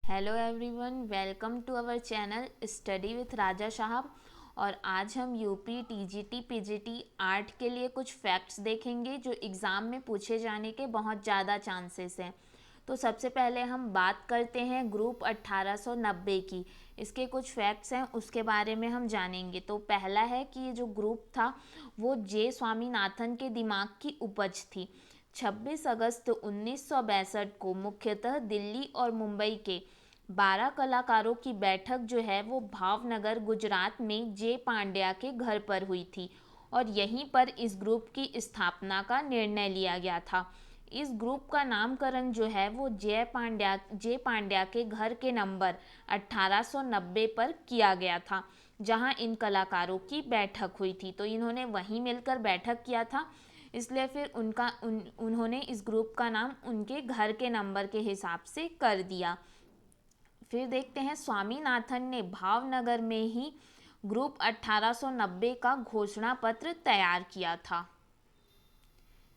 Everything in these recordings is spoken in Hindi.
Hello everyone, welcome to our channel study with Raja Sahab. और आज हम यूपी टीजीटी पीजीटी आर्ट के लिए कुछ फैक्ट्स देखेंगे जो एग्ज़ाम में पूछे जाने के बहुत ज़्यादा चांसेस हैं। तो सबसे पहले हम बात करते हैं ग्रुप 1890 की। इसके कुछ फैक्ट्स हैं, उसके बारे में हम जानेंगे। तो पहला है कि ये जो ग्रुप था वो जे स्वामीनाथन के दिमाग की उपज थी। 26 अगस्त 1962 को मुख्यतः दिल्ली और मुंबई के 12 कलाकारों की बैठक जो है वो भावनगर गुजरात में जे पांड्या के घर पर हुई थी और यहीं पर इस ग्रुप की स्थापना का निर्णय लिया गया था। इस ग्रुप का नामकरण जो है वो जे पांड्या के घर के नंबर 1890 पर किया गया था, जहां इन कलाकारों की बैठक हुई थी। तो इन्होंने वहीं मिलकर बैठक किया था, इसलिए फिर उन्होंने इस ग्रुप का नाम उनके घर के नंबर के हिसाब से कर दिया। फिर देखते हैं स्वामीनाथन ने भावनगर में ही ग्रुप 1890 का घोषणा पत्र तैयार किया था।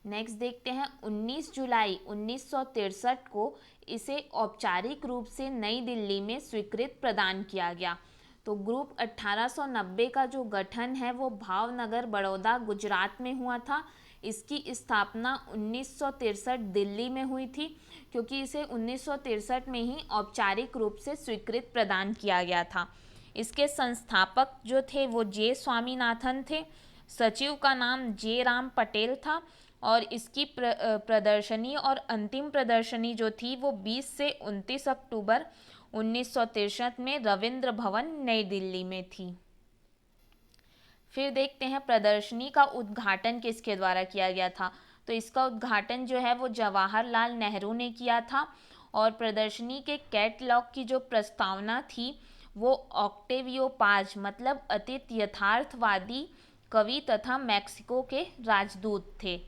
नेक्स्ट देखते हैं 19 जुलाई 1963 को इसे औपचारिक रूप से नई दिल्ली में स्वीकृत प्रदान किया गया। तो ग्रुप 1890 का जो गठन है वो भावनगर बड़ौदा गुजरात में हुआ था। इसकी स्थापना 1963 दिल्ली में हुई थी, क्योंकि इसे 1963 में ही औपचारिक रूप से स्वीकृत प्रदान किया गया था। इसके संस्थापक जो थे वो जे स्वामीनाथन थे। सचिव का नाम जे राम पटेल था और इसकी प्रदर्शनी और अंतिम प्रदर्शनी जो थी वो 20 से 29 अक्टूबर 1963 में रविंद्र भवन नई दिल्ली में थी। फिर देखते हैं प्रदर्शनी का उद्घाटन किसके द्वारा किया गया था। तो इसका उद्घाटन जो है वो जवाहरलाल नेहरू ने किया था और प्रदर्शनी के कैटलॉग की जो प्रस्तावना थी वो ऑक्टेवियो पाज मतलब अतीत यथार्थवादी कवि तथा मैक्सिको के राजदूत थे।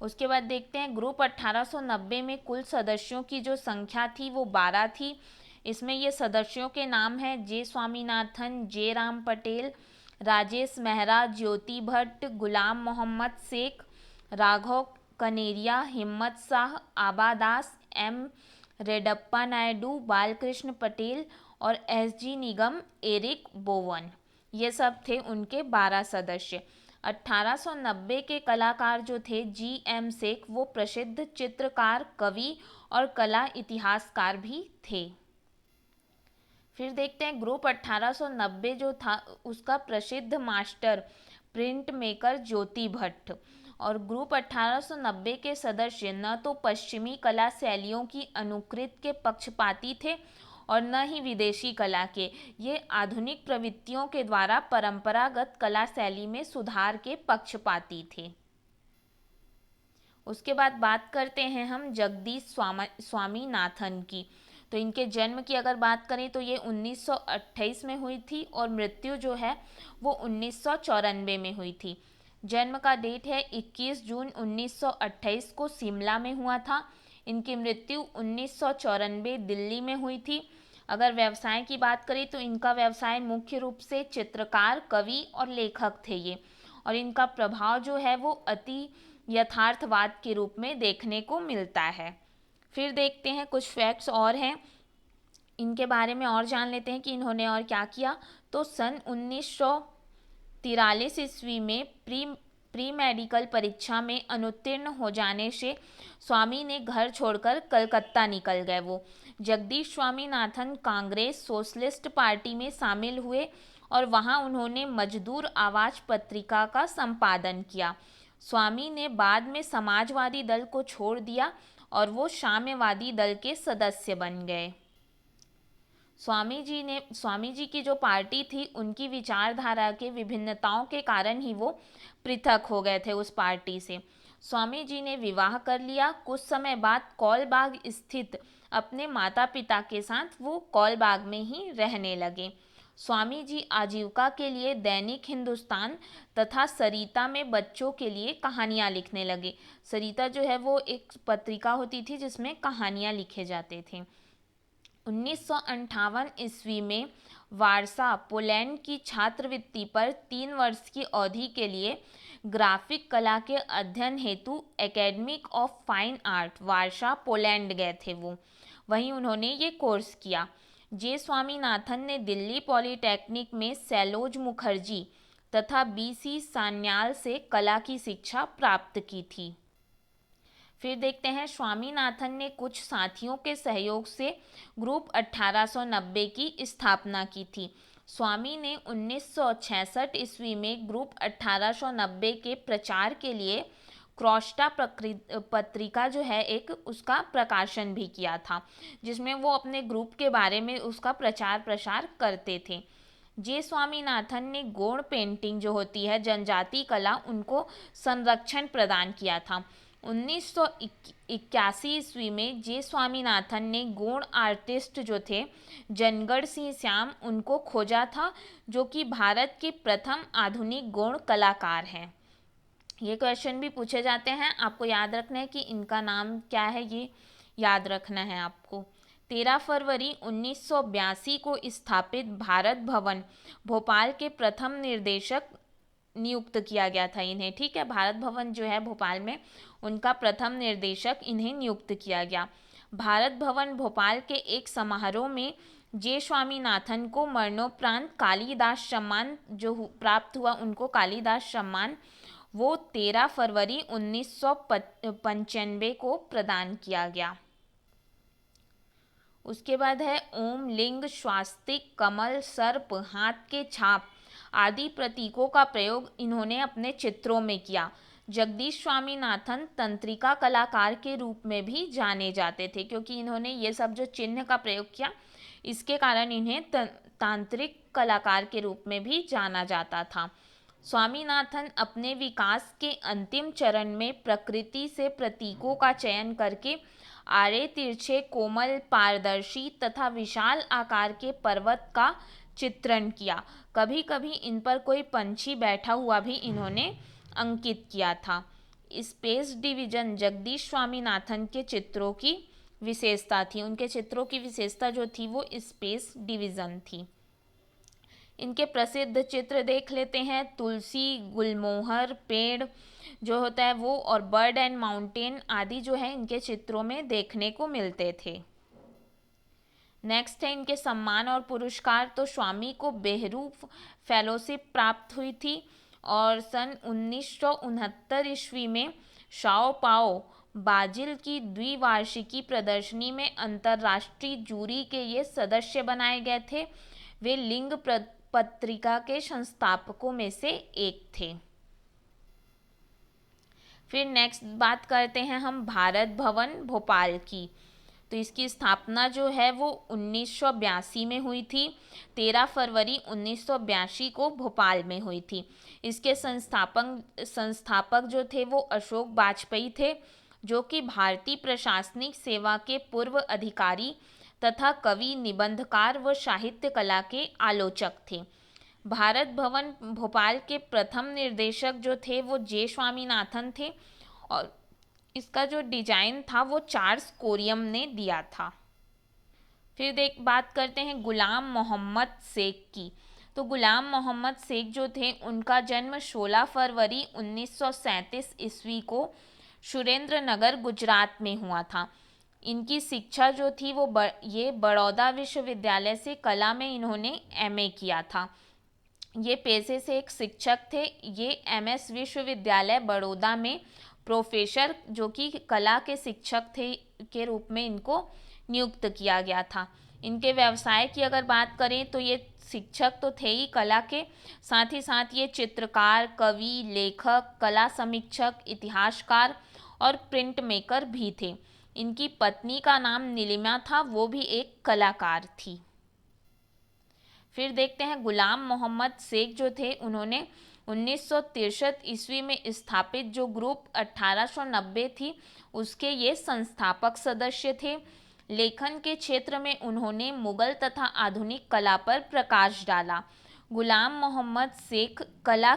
उसके बाद देखते हैं ग्रुप 1890 में कुल सदस्यों की जो संख्या थी वो 12 थी। इसमें ये सदस्यों के नाम हैं जे स्वामीनाथन, जे राम पटेल, राजेश मेहरा, ज्योति भट्ट, गुलाम मोहम्मद शेख, राघव कनेरिया, हिम्मत शाह, आबा दास, एम रेडप्पा नायडू, बालकृष्ण पटेल और एस जी निगम, एरिक बोवन। ये सब थे उनके 12 सदस्य। 1890 के कलाकार जो थे जी एम शेख, वो प्रसिद्ध चित्रकार, कवि और कला इतिहासकार भी थे। फिर देखते हैं ग्रुप 1890 जो था उसका प्रसिद्ध मास्टर प्रिंट मेकर ज्योति भट्ट। और ग्रुप 1890 के सदस्य न तो पश्चिमी कला शैलियों की अनुकृत के पक्षपाती थे और न ही विदेशी कला के। ये आधुनिक प्रवृत्तियों के द्वारा परंपरागत कला शैली में सुधार के पक्षपाती थे। उसके बाद बात करते हैं हम जगदीश स्वामीनाथन की। तो इनके जन्म की अगर बात करें तो ये 1928 में हुई थी और मृत्यु जो है वो 1994 में हुई थी। जन्म का डेट है 21 जून 1928 को शिमला में हुआ था। इनकी मृत्यु 1994 दिल्ली में हुई थी। अगर व्यवसाय की बात करें तो इनका व्यवसाय मुख्य रूप से चित्रकार, कवि और लेखक थे ये। और इनका प्रभाव जो है वो अति यथार्थवाद के रूप में देखने को मिलता है। फिर देखते हैं कुछ फैक्ट्स और हैं, इनके बारे में और जान लेते हैं कि इन्होंने और क्या किया। तो सन 1943 ईस्वी में प्री मेडिकल परीक्षा में अनुत्तीर्ण हो जाने से स्वामी ने घर छोड़कर कलकत्ता निकल गए। वो जगदीश स्वामीनाथन कांग्रेस सोशलिस्ट पार्टी में शामिल हुए और वहां उन्होंने मजदूर आवाज पत्रिका का संपादन किया। स्वामी ने बाद में समाजवादी दल को छोड़ दिया और वो साम्यवादी दल के सदस्य बन गए। स्वामी जी की जो पार्टी थी उनकी विचारधारा के विभिन्नताओं के कारण ही वो पृथक हो गए थे उस पार्टी से। स्वामी जी ने विवाह कर लिया। कुछ समय बाद कौलबाग स्थित अपने माता पिता के साथ वो कौलबाग में ही रहने लगे। स्वामी जी आजीविका के लिए दैनिक हिंदुस्तान तथा सरिता में बच्चों के लिए कहानियाँ लिखने लगे। सरिता जो है वो एक पत्रिका होती थी जिसमें कहानियाँ लिखे जाते थे। 1958 ईस्वी में वारसा पोलैंड की छात्रवृत्ति पर 3 वर्ष की अवधि के लिए ग्राफिक कला के अध्ययन हेतु academy of fine art Warsaw Poland गए थे वो। वहीं उन्होंने ये कोर्स किया। जे स्वामीनाथन ने दिल्ली पॉलिटेक्निक में सैलोज मुखर्जी तथा BC सान्याल से कला की शिक्षा प्राप्त की थी। फिर देखते हैं, स्वामीनाथन ने कुछ साथियों के सहयोग से ग्रुप 1890 की स्थापना की थी। स्वामी ने 1966 ईस्वी में ग्रुप 1890 के प्रचार के लिए क्रॉस्टा पत्रिका जो है एक उसका प्रकाशन भी किया था, जिसमें वो अपने ग्रुप के बारे में उसका प्रचार प्रसार करते थे। जे स्वामीनाथन ने गौड़ पेंटिंग जो होती है, जनजाति कला, उनको संरक्षण प्रदान किया था। 1981 ईस्वी में जे स्वामीनाथन ने गौड़ आर्टिस्ट जो थे जनगढ़ सिंह श्याम, उनको खोजा था, जो कि भारत के प्रथम आधुनिक गौड़ कलाकार हैं। ये क्वेश्चन भी पूछे जाते हैं, आपको याद रखना है कि इनका नाम क्या है, ये याद रखना है आपको। 13 फरवरी 1982 को स्थापित भारत भवन भोपाल के प्रथम निर्देशक नियुक्त किया गया था इन्हें, ठीक है। भारत भवन जो है भोपाल में, उनका प्रथम निर्देशक इन्हें नियुक्त किया गया। भारत भवन भोपाल के एक समारोह में जे स्वामीनाथन को मरणोपरांत कालिदास सम्मान जो प्राप्त हुआ, उनको कालिदास सम्मान वो 13 फरवरी 1995 को प्रदान किया गया। उसके बाद है ओम, लिंग, स्वास्तिक, कमल, सर्प, हाथ के छाप आदि प्रतीकों का प्रयोग इन्होंने अपने चित्रों में किया। जगदीश स्वामीनाथन तंत्रिका कलाकार के रूप में भी जाने जाते थे, क्योंकि इन्होंने ये सब जो चिन्ह का प्रयोग किया, इसके कारण इन्हें तांत्रिक कलाकार के रूप में भी जाना जाता था। स्वामीनाथन अपने विकास के अंतिम चरण में प्रकृति से प्रतीकों का चयन करके आड़े तिरछे, कोमल, पारदर्शी तथा विशाल आकार के पर्वत का चित्रण किया। कभी कभी इन पर कोई पंछी बैठा हुआ भी इन्होंने अंकित किया था। स्पेस डिवीजन जगदीश स्वामीनाथन के चित्रों की विशेषता थी। उनके चित्रों की विशेषता जो थी वो स्पेस डिवीजन थी। इनके प्रसिद्ध चित्र देख लेते हैं। तुलसी, गुलमोहर, पेड़ जो होता है वो, और बर्ड एंड माउंटेन आदि जो है इनके चित्रों में देखने को मिलते थे। नेक्स्ट है इनके सम्मान और पुरस्कार। तो स्वामी को बेहरूफ फेलोशिप प्राप्त हुई थी, और सन 1969 ईस्वी में शाओ पाओ बाजिल की द्विवार्षिकी प्रदर्शनी में अंतर्राष्ट्रीय जूरी के ये सदस्य बनाए गए थे। वे लिंग पत्रिका के संस्थापकों में से एक थे। फिर नेक्स्ट बात करते हैं हम भारत भवन भोपाल की। तो इसकी स्थापना जो है वो 1982 में हुई थी। 13 फरवरी 1982 को भोपाल में हुई थी। इसके संस्थापक जो थे वो अशोक वाजपेयी थे, जो कि भारतीय प्रशासनिक सेवा के पूर्व अधिकारी तथा कवि, निबंधकार व साहित्य कला के आलोचक थे। भारत भवन भोपाल के प्रथम निर्देशक जो थे वो जे स्वामीनाथन थे, और इसका जो डिजाइन था वो चार्ल्स कोरियम ने दिया था। फिर बात करते हैं गुलाम मोहम्मद शेख की। तो गुलाम मोहम्मद शेख जो थे, उनका जन्म 16 फरवरी 1937 ईस्वी को सुरेंद्र नगर गुजरात में हुआ था। इनकी शिक्षा जो थी वो ये बड़ौदा विश्वविद्यालय से कला में इन्होंने MA किया था। ये पेशे से एक शिक्षक थे। ये MS विश्वविद्यालय बड़ौदा में प्रोफेसर जो कि कला के शिक्षक थे के रूप में इनको नियुक्त किया गया था। इनके व्यवसाय की अगर बात करें तो ये शिक्षक तो थे ही कला के, साथ ही साथ ये चित्रकार, कवि, लेखक, कला समीक्षक, इतिहासकार और प्रिंट मेकर भी थे। इनकी पत्नी का नाम नीलिमा था, वो भी एक कलाकार थी। फिर देखते हैं गुलाम मोहम्मद शेख जो थे, उन्होंने 1963 ईस्वी में स्थापित जो ग्रुप 1890 थी उसके ये संस्थापक सदस्य थे। लेखन के क्षेत्र में उन्होंने मुगल तथा आधुनिक कला पर प्रकाश डाला। गुलाम मोहम्मद शेख कला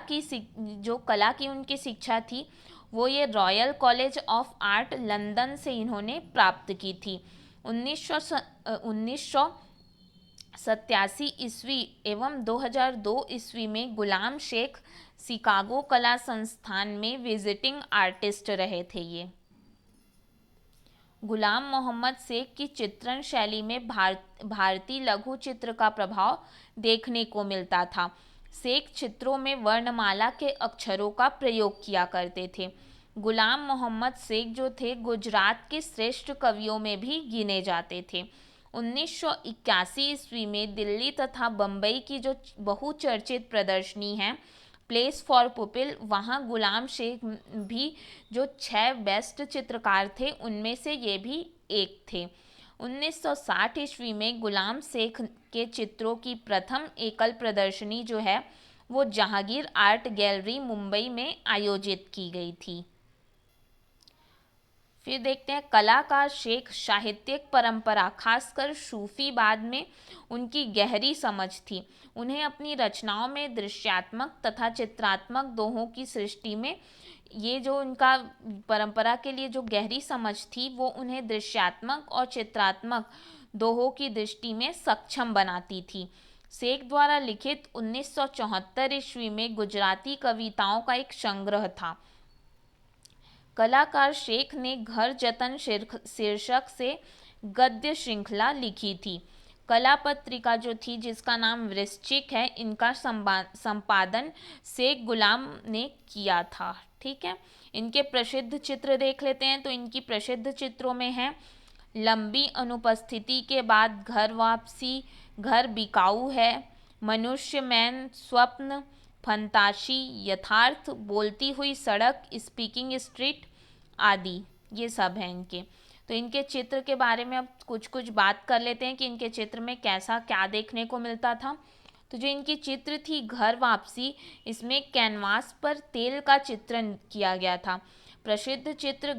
की उनकी शिक्षा थी वो ये royal college of art London से इन्होंने प्राप्त की थी। 1987 ईस्वी एवं 2002 ईस्वी में गुलाम शेख शिकागो कला संस्थान में विजिटिंग आर्टिस्ट रहे थे। ये गुलाम मोहम्मद शेख की चित्रण शैली में भारतीय लघु चित्र का प्रभाव देखने को मिलता था। शेख चित्रों में वर्णमाला के अक्षरों का प्रयोग किया करते थे। गुलाम मोहम्मद शेख जो थे गुजरात के श्रेष्ठ कवियों में भी गिने जाते थे। 1981 ईस्वी में दिल्ली तथा बम्बई की जो बहुचर्चित प्रदर्शनी है प्लेस फॉर पुपिल, वहाँ गुलाम शेख भी जो 6 बेस्ट चित्रकार थे उनमें से ये भी एक थे। 1960 ईस्वी में गुलाम शेख के चित्रों की प्रथम एकल प्रदर्शनी जो है वो जहांगीर आर्ट गैलरी मुंबई में आयोजित की गई थी। फिर देखते हैं कलाकार शेख साहित्यिक परंपरा खासकर सूफीवाद में उनकी गहरी समझ थी। उन्हें अपनी रचनाओं में दृश्यात्मक तथा चित्रात्मक दोहों की सृष्टि में ये जो उनका परंपरा के लिए जो गहरी समझ थी वो उन्हें दृश्यात्मक और चित्रात्मक दोहों की दृष्टि में सक्षम बनाती थी। शेख द्वारा लिखित 1974 ईस्वी में गुजराती कविताओं का एक संग्रह था। कलाकार शेख ने घर जतन शीर्षक से गद्य श्रृंखला लिखी थी। कला पत्रिका जो थी जिसका नाम वृश्चिक है, इनका संपादन शेख गुलाम ने किया था। ठीक है, इनके प्रसिद्ध चित्र देख लेते हैं। तो इनकी प्रसिद्ध चित्रों में है लंबी अनुपस्थिति के बाद घर वापसी, घर बिकाऊ है, मनुष्य मैन, स्वप्न, फंताशी, यथार्थ, बोलती हुई सड़क, स्पीकिंग स्ट्रीट आदि, ये सब हैं इनके। तो इनके चित्र के बारे में अब कुछ कुछ बात कर लेते हैं कि इनके चित्र में कैसा क्या देखने को मिलता था। तो जो इनकी चित्र थी घर वापसी, इसमें कैनवास पर तेल का चित्रण किया गया था। प्रसिद्ध चित्र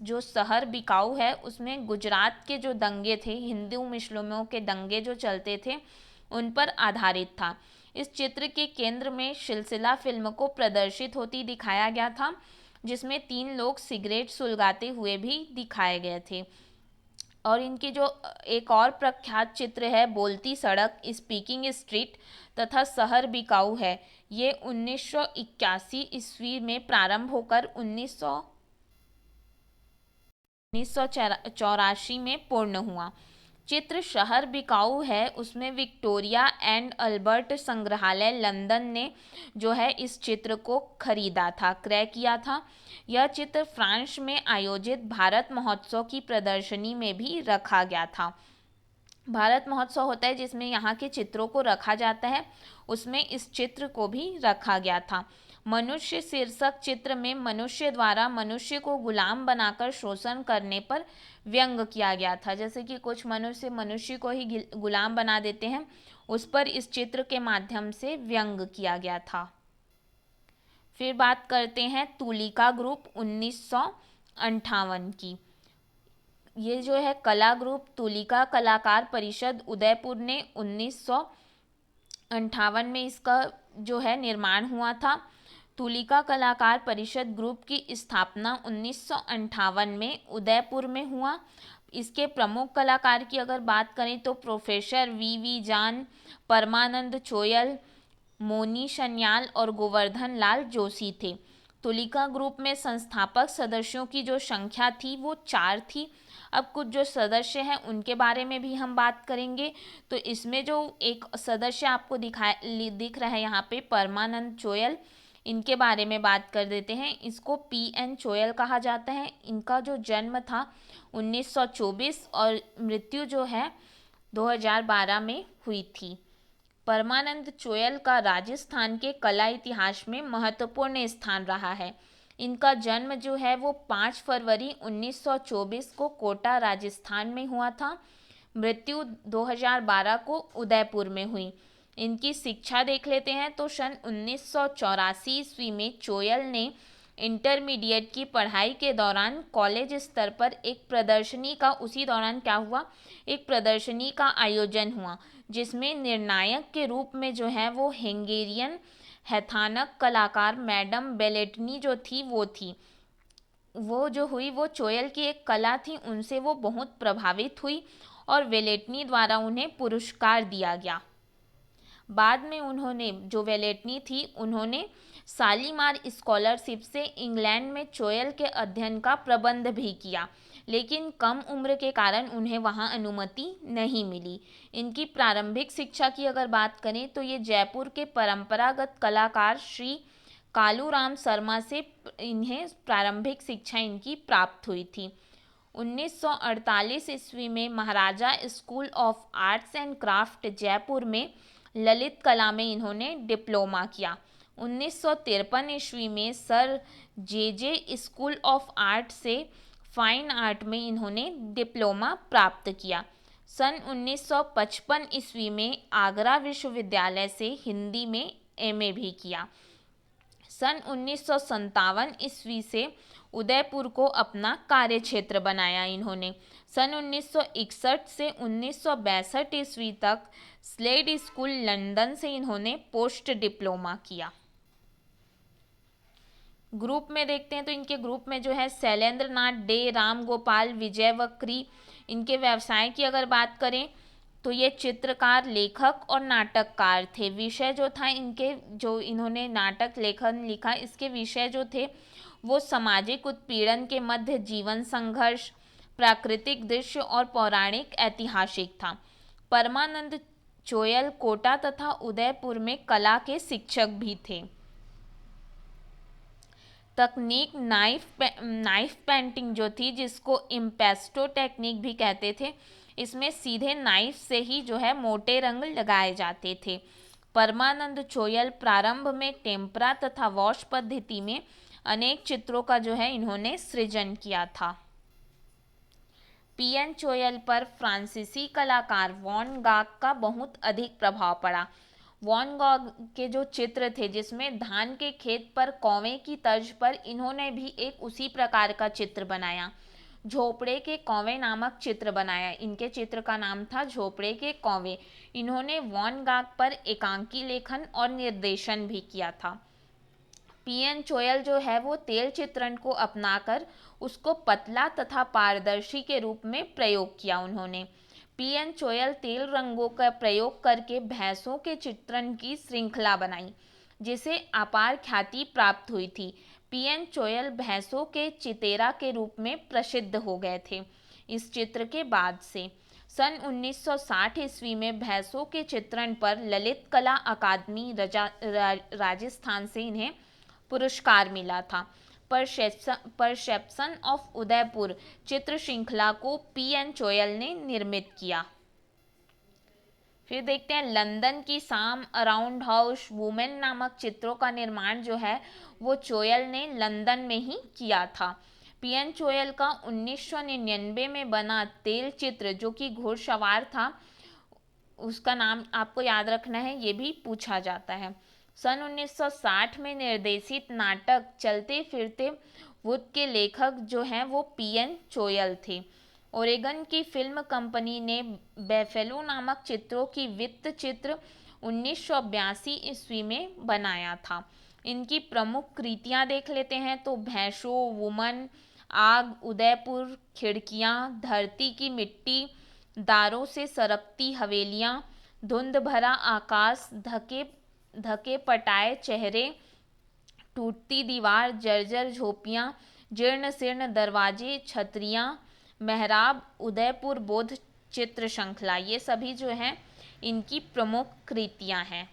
जो शहर बिकाऊ है उसमें गुजरात के जो दंगे थे, हिंदू मुस्लिमों के दंगे जो चलते थे उन पर आधारित था। इस चित्र के केंद्र में सिलसिला फिल्म को प्रदर्शित होती दिखाया गया था, जिसमें 3 लोग सिगरेट सुलगाते हुए भी दिखाए गए थे। और इनकी जो एक और प्रख्यात चित्र है बोलती सड़क, स्पीकिंग स्ट्रीट तथा शहर बिकाऊ है, ये 1981 ईस्वी में प्रारंभ होकर 1984 में पूर्ण हुआ। चित्र शहर बिकाऊ है उसमें विक्टोरिया एंड अल्बर्ट संग्रहालय लंदन ने जो है इस चित्र को खरीदा था, क्रय किया था। यह चित्र फ्रांस में आयोजित भारत महोत्सव की प्रदर्शनी में भी रखा गया था। भारत महोत्सव होता है जिसमें यहाँ के चित्रों को रखा जाता है, उसमें इस चित्र को भी रखा गया था। मनुष्य शीर्षक चित्र में मनुष्य द्वारा मनुष्य को गुलाम बनाकर शोषण करने पर व्यंग किया गया था। जैसे कि कुछ मनुष्य को ही गुलाम बना देते हैं, उस पर इस चित्र के माध्यम से व्यंग किया गया था। फिर बात करते हैं तुलिका ग्रुप 1958 की। ये जो है कला ग्रुप तुलिका कलाकार परिषद उदयपुर ने 1958 में इसका जो है निर्माण हुआ था। तुलिका कलाकार परिषद ग्रुप की स्थापना 1958 में उदयपुर में हुआ। इसके प्रमुख कलाकार की अगर बात करें तो प्रोफेसर वी जान, परमानंद चोयल, मोनी सन्याल और गोवर्धन लाल जोशी थे। तुलिका ग्रुप में संस्थापक सदस्यों की जो संख्या थी वो 4 थी। अब कुछ जो सदस्य हैं उनके बारे में भी हम बात करेंगे। तो इसमें जो एक सदस्य आपको दिख रहा है यहाँ पे परमानंद चोयल, इनके बारे में बात कर देते हैं। इसको PN चोयल कहा जाता है। इनका जो जन्म था 1924 और मृत्यु जो है 2012 में हुई थी। परमानंद चोयल का राजस्थान के कला इतिहास में महत्वपूर्ण स्थान रहा है। इनका जन्म जो है वो 5 फरवरी 1924 को कोटा राजस्थान में हुआ था। मृत्यु 2012 को उदयपुर में हुई। इनकी शिक्षा देख लेते हैं तो सन 1984 ईस्वी में चोयल ने इंटरमीडिएट की पढ़ाई के दौरान कॉलेज स्तर पर एक प्रदर्शनी का एक प्रदर्शनी का आयोजन हुआ, जिसमें निर्णायक के रूप में जो है वो हंगेरियन हैथानक कलाकार मैडम बेलेटनी जो थी वो जो हुई वो चोयल की एक कला थी, उनसे वो बहुत प्रभावित हुई और वेलेटनी द्वारा उन्हें पुरस्कार दिया गया। बाद में उन्होंने जो वेलेटनी थी उन्होंने शालीमार स्कॉलरशिप से इंग्लैंड में चोयल के अध्ययन का प्रबंध भी किया, लेकिन कम उम्र के कारण उन्हें वहां अनुमति नहीं मिली। इनकी प्रारंभिक शिक्षा की अगर बात करें तो ये जयपुर के परंपरागत कलाकार श्री कालूराम शर्मा से इन्हें प्रारंभिक शिक्षा इनकी प्राप्त हुई थी। 1948 ईस्वी में Maharaja school of arts and craft Jaipur में ललित कला में इन्होंने डिप्लोमा किया। 1953 ईस्वी में sir J school of art से फाइन आर्ट में इन्होंने डिप्लोमा प्राप्त किया। सन 1955 ईस्वी में आगरा विश्वविद्यालय से हिंदी में एमए भी किया। सन 1957 ईस्वी से उदयपुर को अपना कार्यक्षेत्र बनाया इन्होंने। सन 1961 से 1962 ईस्वी तक स्लेड स्कूल लंदन से इन्होंने पोस्ट डिप्लोमा किया। ग्रुप में देखते हैं तो इनके ग्रुप में जो है शैलेंद्र नाथ डे, राम गोपाल, विजय वक्री। इनके व्यवसाय की अगर बात करें तो ये चित्रकार, लेखक और नाटककार थे। विषय जो था इनके, जो इन्होंने नाटक लेखन लिखा, इसके विषय जो थे वो सामाजिक उत्पीड़न के मध्य जीवन संघर्ष, प्राकृतिक दृश्य और पौराणिक ऐतिहासिक था। परमानंद चोयल कोटा तथा उदयपुर में कला के शिक्षक भी थे। तकनीक नाइफ पेंटिंग जो थी, जिसको इम्पेस्टो टेक्निक भी कहते थे, इसमें सीधे नाइफ से ही जो है मोटे रंग लगाए जाते थे। परमानंद चोयल प्रारंभ में टेम्परा तथा वॉश पद्धति में अनेक चित्रों का जो है इन्होंने सृजन किया था। पीएन चोयल पर फ्रांसीसी कलाकार वॉन गॉग का बहुत अधिक प्रभाव पड़ा। वॉन गॉग के जो चित्र थे, जिसमें धान के खेत पर कौवे की तर्ज पर इन्होंने भी एक उसी प्रकार का चित्र बनाया। झोपड़े के कौवे नामक चित्र बनाया। इनके चित्र का नाम था झोपड़े के कौवे। इन्होंने वॉन गॉग पर एकांकी लेखन और निर्देशन भी किया था। पीएन चोयल जो है वो तेल चित्रण को अपनाकर उसको पतला तथा पारदर्शी के रूप में प्रयोग किया उन्होंने। पीएन चोयल तेल रंगों का प्रयोग करके भैंसों के चित्रण की श्रृंखला बनाई, जिसे अपार ख्याति प्राप्त हुई थी। पीएन चोयल भैंसों के चितेरा के रूप में प्रसिद्ध हो गए थे इस चित्र के बाद से। सन 1960 ईस्वी में भैंसों के चित्रण पर ललित कला अकादमी राजस्थान से इन्हें पुरस्कार मिला था। परसेप्शन ऑफ उदयपुर चित्र श्रृंखला को पीएन चोयल ने निर्मित किया। फिर देखते हैं लंदन की साम अराउंड हाउस वुमेन नामक चित्रों का निर्माण जो है वो चोयल ने लंदन में ही किया था। पीएन चोयल का 1999 में बना तेल चित्र जो कि घुड़सवार था, उसका नाम आपको याद रखना है, ये भी पूछा जाता है। सन 1960 में निर्देशित नाटक चलते फिरते वुड के लेखक जो हैं वो पीएन चोयल थे। ओरेगन की फिल्म कंपनी ने बेफेलो नामक चित्रों की वित्त चित्र 1982 ईस्वी में बनाया था। इनकी प्रमुख कृतियां देख लेते हैं तो भैंसों, वुमन, आग, उदयपुर, खिड़कियां, धरती की मिट्टी, दारों से सरकती हवेलियां, धुंध भरा आकाश, धके पटाए चेहरे, टूटती दीवार, जर्जर झोपड़ियां, जीर्ण शीर्ण दरवाजे, छतरियां, मेहराब, उदयपुर बोध चित्र श्रृंखला, ये सभी जो हैं इनकी प्रमुख कृतियां हैं।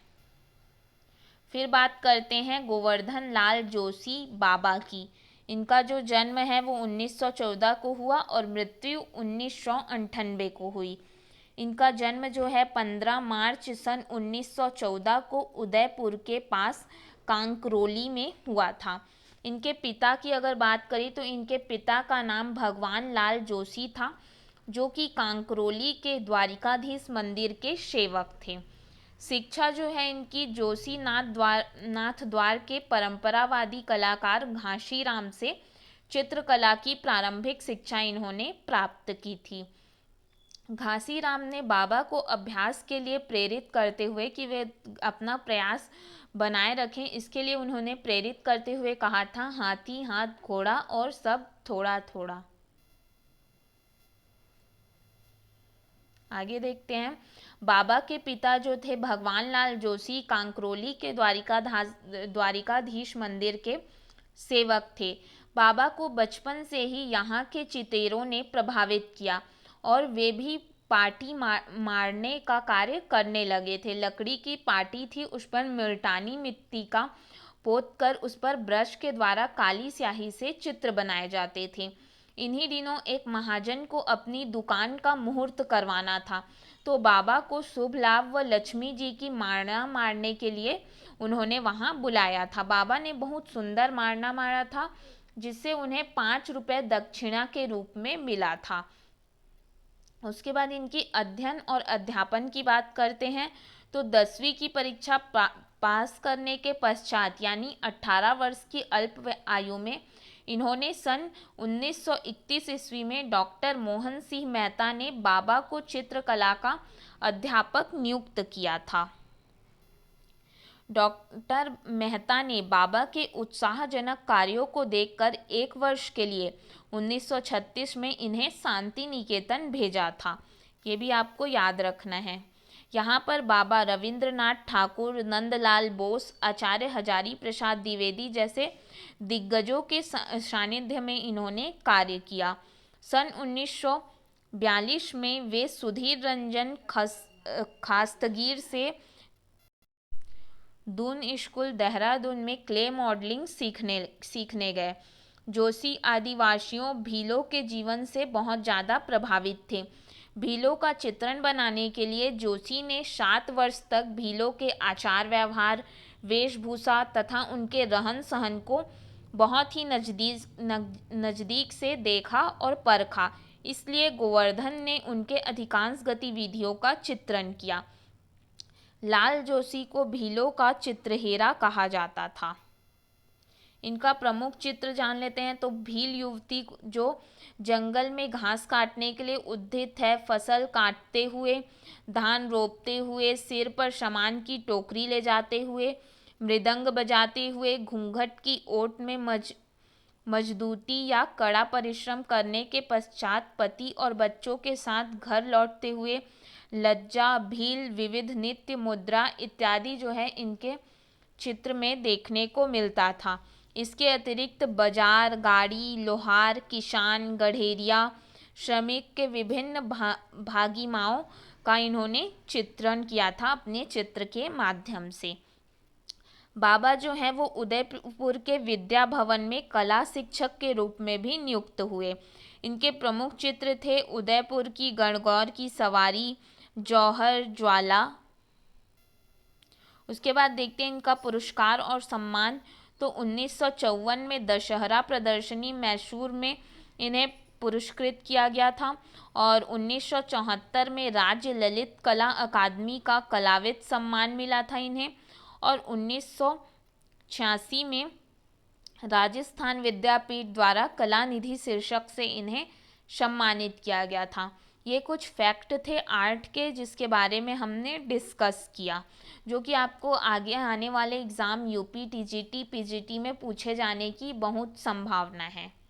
फिर बात करते हैं गोवर्धन लाल जोशी बाबा की। इनका जो जन्म है वो 1914 को हुआ और मृत्यु 1998 को हुई। इनका जन्म जो है 15 मार्च सन 1914 को उदयपुर के पास कांकरोली में हुआ था। इनके पिता की अगर बात करें तो इनके पिता का नाम भगवान लाल जोशी था, जो कि कांकरोली के द्वारिकाधीश मंदिर के सेवक थे। शिक्षा जो है इनकी जोशी नाथ द्वार के परंपरावादी कलाकार घासीराम से चित्रकला की प्रारंभिक शिक्षा इन्होंने प्राप्त की थी। घासीराम ने बाबा को अभ्यास के लिए प्रेरित करते हुए कि वे अपना प्रयास बनाए रखें, इसके लिए उन्होंने प्रेरित करते हुए कहा था, हाथी हाथ घोड़ा और सब थोड़ा थोड़ा। आगे देखते हैं। बाबा के पिता जो थे भगवान लाल जोशी कांकरोली के द्वारिकाधीश मंदिर के सेवक थे। बाबा को बचपन से ही यहाँ के चितेरों ने प्रभावित किया और वे भी पाटी मारने का कार्य करने लगे थे। लकड़ी की पाटी थी, उस पर मुल्तानी मिट्टी का पोत कर उस पर ब्रश के द्वारा काली स्याही से चित्र बनाए जाते थे। इन्हीं दिनों एक महाजन को अपनी दुकान का मुहूर्त करवाना था, तो बाबा को शुभ लाभ व लक्ष्मी जी की मारना मारने के लिए उन्होंने वहां बुलाया था। बाबा ने बहुत सुंदर मारना मारा था, जिससे उन्हें 5 रुपए दक्षिणा के रूप में मिला था। उसके बाद इनकी अध्ययन और अध्यापन की बात करते हैं, तो 10वीं की परीक्षा पास करने के पश्चात यानी 18 वर्ष की अल्प आयु में इन्होंने सन 1931 ईस्वी में डॉक्टर मोहन सिंह मेहता ने बाबा को चित्रकला का अध्यापक नियुक्त किया था। डॉक्टर मेहता ने बाबा के उत्साहजनक कार्यों को देखकर 1 वर्ष के लिए 1936 में इन्हें शांति निकेतन भेजा था। ये भी आपको याद रखना है। यहाँ पर बाबा रविंद्रनाथ ठाकुर, नंदलाल बोस, आचार्य हजारी प्रसाद द्विवेदी जैसे दिग्गजों के सानिध्य में इन्होंने कार्य किया। सन 1942 में वे सुधीर रंजन खास्तगीर से दून स्कूल देहरादून में क्ले मॉडलिंग सीखने गए। जोशी आदिवासियों भीलों के जीवन से बहुत ज़्यादा प्रभावित थे। भीलों का चित्रण बनाने के लिए जोशी ने 7 वर्ष तक भीलों के आचार व्यवहार, वेशभूषा तथा उनके रहन सहन को बहुत ही नज़दीक से देखा और परखा। इसलिए गोवर्धन ने उनके अधिकांश गतिविधियों का चित्रण किया। लाल जोशी को भीलों का चित्रहेरा कहा जाता था। इनका प्रमुख चित्र जान लेते हैं, तो भील युवती जो जंगल में घास काटने के लिए उद्यत है, फसल काटते हुए, धान रोपते हुए, सिर पर सामान की टोकरी ले जाते हुए, मृदंग बजाते हुए, घूंघट की ओट में मजदूरी या कड़ा परिश्रम करने के पश्चात पति और बच्चों के साथ घर लौटते हुए, लज्जा, भील, विविध नृत्य मुद्रा इत्यादि जो है इनके चित्र में देखने को मिलता था। इसके अतिरिक्त बाजार, गाड़ी, लोहार, किसान, गढ़ेरिया, श्रमिक के विभिन्न भागीमाओं का इन्होंने चित्रण किया था अपने चित्र के माध्यम से। बाबा जो है वो उदयपुर के विद्या भवन में कला शिक्षक के रूप में भी नियुक्त हुए। इनके प्रमुख चित्र थे उदयपुर की गणगौर की सवारी, जौहर, ज्वाला। उसके बाद देखते हैं इनका पुरस्कार और सम्मान, तो 1954 में दशहरा प्रदर्शनी मैसूर में इन्हें पुरस्कृत किया गया था और 1974 में राज्य ललित कला अकादमी का कलाविद सम्मान मिला था इन्हें, और 1986 में राजस्थान विद्यापीठ द्वारा कला निधि शीर्षक से इन्हें सम्मानित किया गया था। ये कुछ फैक्ट थे आर्ट के जिसके बारे में हमने डिस्कस किया, जो कि आपको आगे आने वाले एग्ज़ाम यूपी, टीजीटी, पीजीटी में पूछे जाने की बहुत संभावना है।